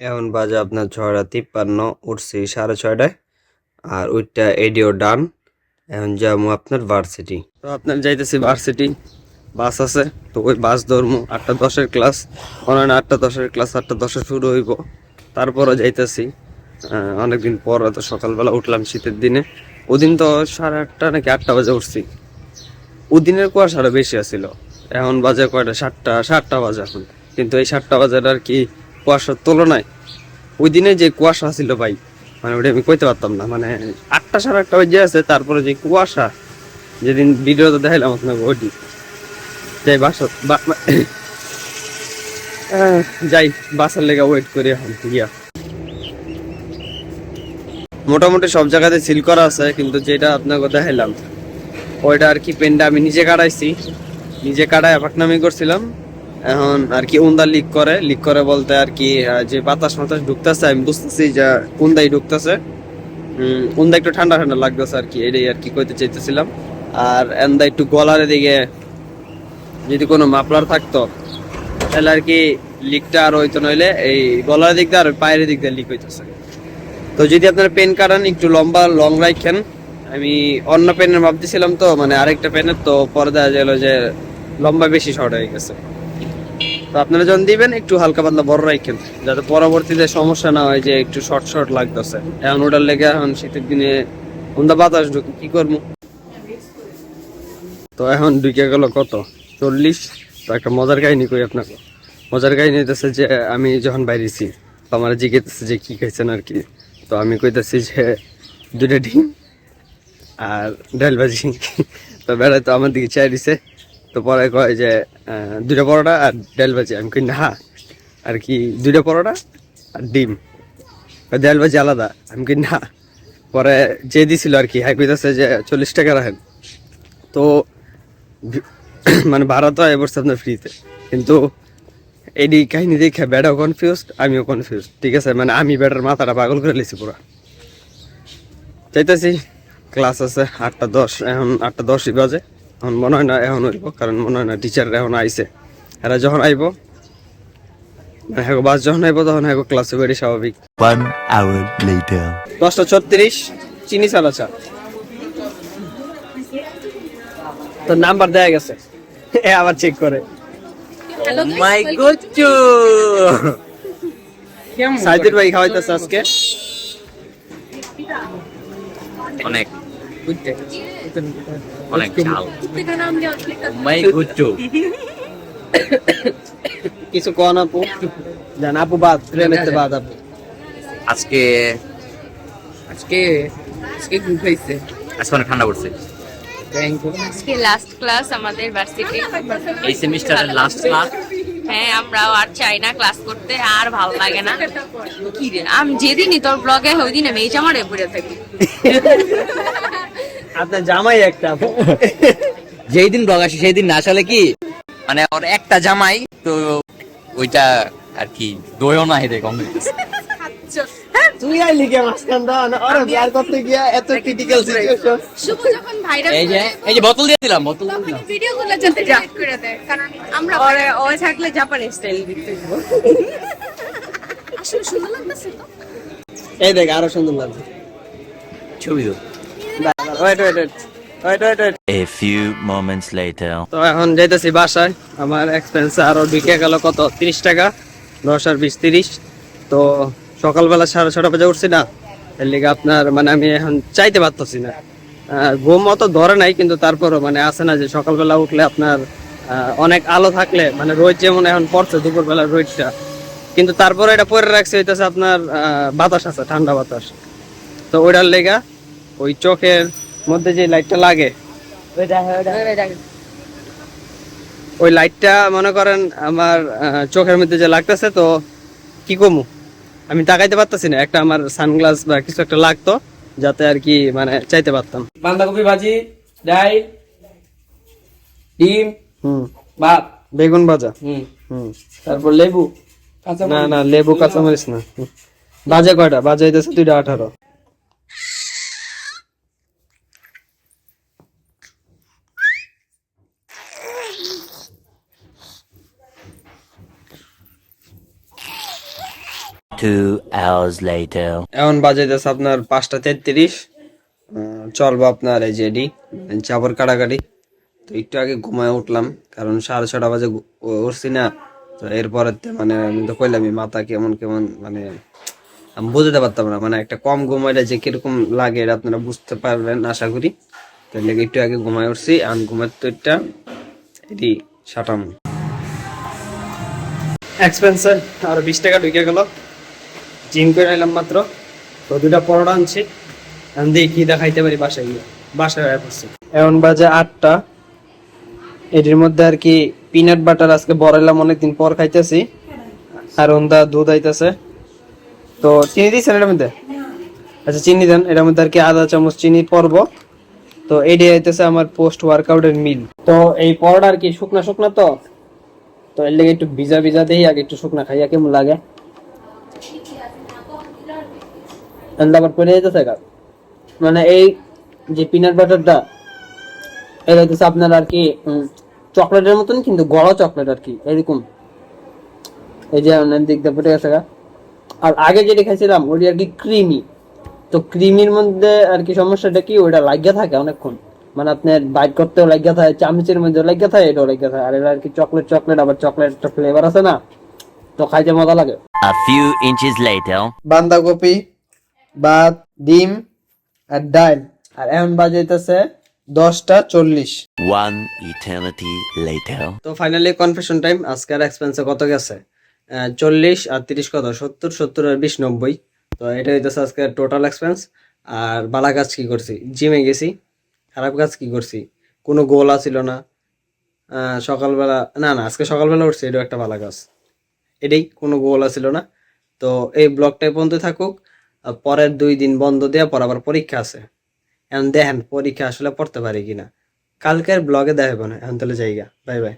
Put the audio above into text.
এখন বাজে আপনার 6:53, উঠছি 6:30টায়। আর ওইটা এডিও ডান। এখন যাবো আপনার ভার্সিটি। তো আপনার যাইতেছি ভার্সিটি, বাস আছে। তো ওই বাস ধরবো 8:10-এর ক্লাস, অনলাইন 8:10-এর ক্লাস 8:10-এ শুরু হইব। তারপরও যাইতেছি অনেকদিন পর, তো সকালবেলা উঠলাম শীতের দিনে। ওদিন তো 8:30 নাকি 8টা বাজে উঠছি। ওদিনের কুয়াশাটা বেশি আছিল। এখন বাজে কয়টা, 7টা বাজে এখন। কিন্তু এই 7টা বাজার আর কি কুয়াশার তুলনায় ওই দিনে যে কুয়াশা ছিল ভাই, মানে ওটা আমি কইতে পারতাম না। মানে 8টা 8:30 বাজে আছে, তারপরে যে কুয়াশা, যেদিন ভিডিওতে দেখাইলাম আপনাকে ওইটি। যাই যাই বাসার লেগে ওয়েট করি এখন গিয়া। মোটামুটি সব জায়গাতে সিল করা আছে, কিন্তু যেটা আপনাকে দেখাইলাম ওইটা আর কি পেনটা আমি নিজে কাটাইছি। নিজে কাটায় পাকনামি করছিলাম। এখন আর কি উন্দা লিক করে বলতে আর কি যে বাতাস মাতাস ঢুকতেছে, আমি বুঝতেছি যে উন্দাই ঢুকতেছে। উন্দা একটু ঠান্ডা ঠান্ডা লাগতেছে আর কি, এটাই আর কি কইতে চাইতেছিলাম। আর এন্দা একটু গলার দিকে যদি কোনো মাফলার থাকতো তাহলে আর কি লিকটা আর হইতো, নইলে এই গলার দিক দিয়ে আর পায়ের দিক দিয়ে লিক হইতেছে। তো যদি আপনার পেন কাটান একটু লম্বা লং রাখেন। আমি অন্য পেনের মাপ দিছিলাম, তো মানে আরেকটা পেনের, তো পরে দেখা গেল যে লম্বা বেশি শর্ট হয়ে গেছে। তো আপনারা যখন দিবেন একটু হালকা পাতলা বড় রাখেন, যাতে পরবর্তীতে সমস্যা না হয় যে একটু শর্ট শর্ট লাগতেছে। এখন ওটার লেগে এখন শীতের দিনে উন্দা বাতাস ঢুকে কি করবো। তো এখন ঢুকে গেল কত 40। তো একটা মজার কাহিনী কই আপনাকে। মজার কাহিনী হইতেছে যে আমি যখন বাইরেছি, তো আমার জিজ্ঞেস যে কি খাইছেন আর কি। তো আমি কইতেছি যে 2টা ডিম আর ডাল ভাজি। তো বেড়ায় তো আমার দিকে চাই দিছে। তো পরে কয় যে 2টা পরোটা আর ডাল ভাজি। আমি কই না আর কি, 2টা পরোটা আর ডিম, ডাল ভাজি আলাদা। আমি কই না। পরে যে দিছিল আর কি, হ্যাঁ কইতেছে যে 40 টাকা রাখেন। তো মানে ভাড়া তো এবছর আপনার ফ্রিতে, কিন্তু এই কাহিনী দেখে বেড়াও কনফিউজ, আমিও কনফিউজ। ঠিক আছে, মানে আমি বেটার মাথাটা পাগল করে লিছি পুরা। চাইতেছি ক্লাস আছে 8:10, এখন 8:10 বাজে। এখন মনে হয় না এখন হইব, কারণ মনে হয় না টিচাররা এখন আইছে। এরা যখন আইব, হ্যাঁ বাস যখন আইব, তখন হ্যাঁ ক্লাসে বেরি স্বাভাবিক। 10:36 চিনি চাল আচ্ছা। তো নাম্বার দেয়া গেছে, এ আবার চেক করে। মাই গুচ্চু সাইদুর ভাই খাওয়াইতেছে আজকে অনেক অনেক ঝাল। মাই গুচ্চু কিছু কোন আপু জান, আপু বাদ ট্রেনেতে বাদ আপু। আজকে আজকে আজকে কি হয়েছে? আজকে অনেক ঠান্ডা পড়ছে। আজকে লাস্ট ক্লাস আমাদের ভার্সিটি, এই সেমিস্টারের লাস্ট ক্লাস। হ্যাঁ আমরাও আর চাই না ক্লাস করতে, আর ভালো লাগে না। কি রে, আমি যেদিনই তোর ব্লগে ওই দিন আমি এই জামারে পরে থাকি। আপনার জামাই একটা আপু। যেই দিন ব্লগ আসে সেই দিন না আসলে কি মানে ওর একটা জামাই, তো ওইটা আর কি দইও না হেদে কম হইতেছে। তুই আই লিখে মাসখান দাও না, আরে বিয়ার করতে গিয়া এত ক্রিটিক্যাল সিচুয়েশন। শুভ যখন ভাইরাল এই যে বোতল দিয়ে দিলাম, বোতল দিয়ে দিলাম। ভিডিওগুলো যাতে ডিলিট করে দেয়, কারণ আমরা ওরে ওই থাকলে জাপানি স্টাইল দিতে দিব। আসলে সুন্দর লাগতেছে তো। এই দেখ আরো সুন্দর লাগবে ছবি তো। Wait. A few moments later. তো এখন যাইতেছি বাসায়। আমার এক্সপেন্স আরো ঢুকে গেল কত 30 টাকা, 10 আর 20 30। তো সকালবেলা 6:30 বাজে উঠছি না, এর লিগে আপনার মানে আমি এখন চাইতে পারতেছি না। ঘুম অত ধরে নাই, কিন্তু তারপরও মানে আছে না যে সকালবেলা উঠলে আপনার অনেক আলো থাকলে, মানে রোদ যেমন এখন পড়ছে দুপুরবেলা রোদটা, কিন্তু তারপরে এটা পরে রাখছে হইতেছে আপনার বাতাস আছে, ঠান্ডা বাতাস। তো ওইটার লেগা ওই চোখের মধ্যে যে লাইটটা লাগে, ওই লাইটটা মনে করেন আমার চোখের মধ্যে যে লাগতেছে। তো কি কমু, আমি তাকাইতে পারতেছি না। একটা আমার সানগ্লাস বা কিছু একটা লাগতো, যাতে আর কি মানে চাইতে পারতাম। বাঁধাকপি ভাজি, ডাল, ডিম, ভাত, বেগুন ভাজা, তারপর লেবু, না লেবু কাঁচামরিচ না। বাজে কয়টা? বাজে হইতেছে 2:18। 2 hours later. এখন বাজে যাচ্ছে আপনার 5:33। চলবো আপনার এই যে এডি চাবর কাটাকাটি। তো একটু আগে ঘুমায় উঠলাম, কারণ 6:30 বাজে উঠছি না। তো এরপরে মানে আমি তো কইলামই মাথা কেমন কেমন, মানে আমি বুঝতে পারতাম না, মানে একটা কম ঘুমাইলে যে কিরকম লাগে এটা আপনারা বুঝতে পারবেন আশা করি। তাহলে একটু আগে ঘুমায় উঠছি, আন ঘুমের তো এটা এটি সাটাম এক্সপেন্সের আর 20 টাকা ঢুকে গেল। জিম করে এলাম মাত্র, তো 2টা পরোটা আনছি। আমি দেখি কি দেখাইতে পারি বাসায় গিয়ে। বাসায় হয়ে পড়ছি, এখন বাজে 8টা। এটির মধ্যে আর কি পিনাট বাটার আজকে বড়াইলাম, অনেকদিন পর খাইতেছি। আর ওন্দা দুধ আইতেছে। তো চিনি দিচ্ছেন এটার মধ্যে? আচ্ছা চিনি দেন। এটার মধ্যে আর কি আধা চামচ চিনি পরব। তো এটি আইতেছে আমার পোস্ট ওয়ার্কআউটের মিল। তো এই পরোটা আর কি শুকনা শুকনা, তো এর লেগে একটু ভিজা ভিজা দেই, আগে একটু শুকনা খাইয়া কেমন লাগে। আবার পরে যেতেছে মানে এই যে পিনাট বাটারটা, এটা হচ্ছে আপনার আর কি চকলেটের মতন, কিন্তু গড়া চকলেট আর কি এরকম। এই যে দিক দিয়ে পড়ে গেছে। আর আগে যেটা খাইছিলাম ওটি আর কি ক্রিমি। তো ক্রিমির মধ্যে আর কি সমস্যাটা কি, ওইটা লাগিয়া থাকে অনেকক্ষণ, মানে আপনার বাইট করতেও লাগিয়া থাকে, চামচের মধ্যে লাগিয়া থাকে, এটাও লাগিয়া থাকে। আর এটা আর কি চকলেট চকলেট, আবার চকলেট একটা ফ্লেভার আছে না, তো খাইতে মজা লাগে। A few inches later. বাঁধাকপি, ভাত, ডিম আর ডাল। আর এখন বাজাইতেছে 10:40। 1 eternity later. তো ফাইনালি কনফেশন টাইম। আজকের এক্সপেন্সে কত গেছে? 40 আর 30 কত? 70, 70 আর 20, 90। তো এটা হইতেছে আজকের টোটাল এক্সপেন্স। আর বালা কাজ কি করছি? জিমে গেছি। খারাপ কাজ কি করছি? কোনো গোল ছিল না। সকালবেলা না, আজকে সকালবেলা উঠছি, এটাও একটা ভালো কাজ। এটাই, কোনো গোল ছিল না। তো এই ব্লগটাই পর্যন্ত থাকুক। পরের 2 দিন বন্ধ দেওয়া পর আবার পরীক্ষা আছে। এখন দেখেন পরীক্ষা আসলে পড়তে পারি কিনা। কালকের ব্লগে দেখাবো না। এখন তাহলে জায়গা, বাই বাই।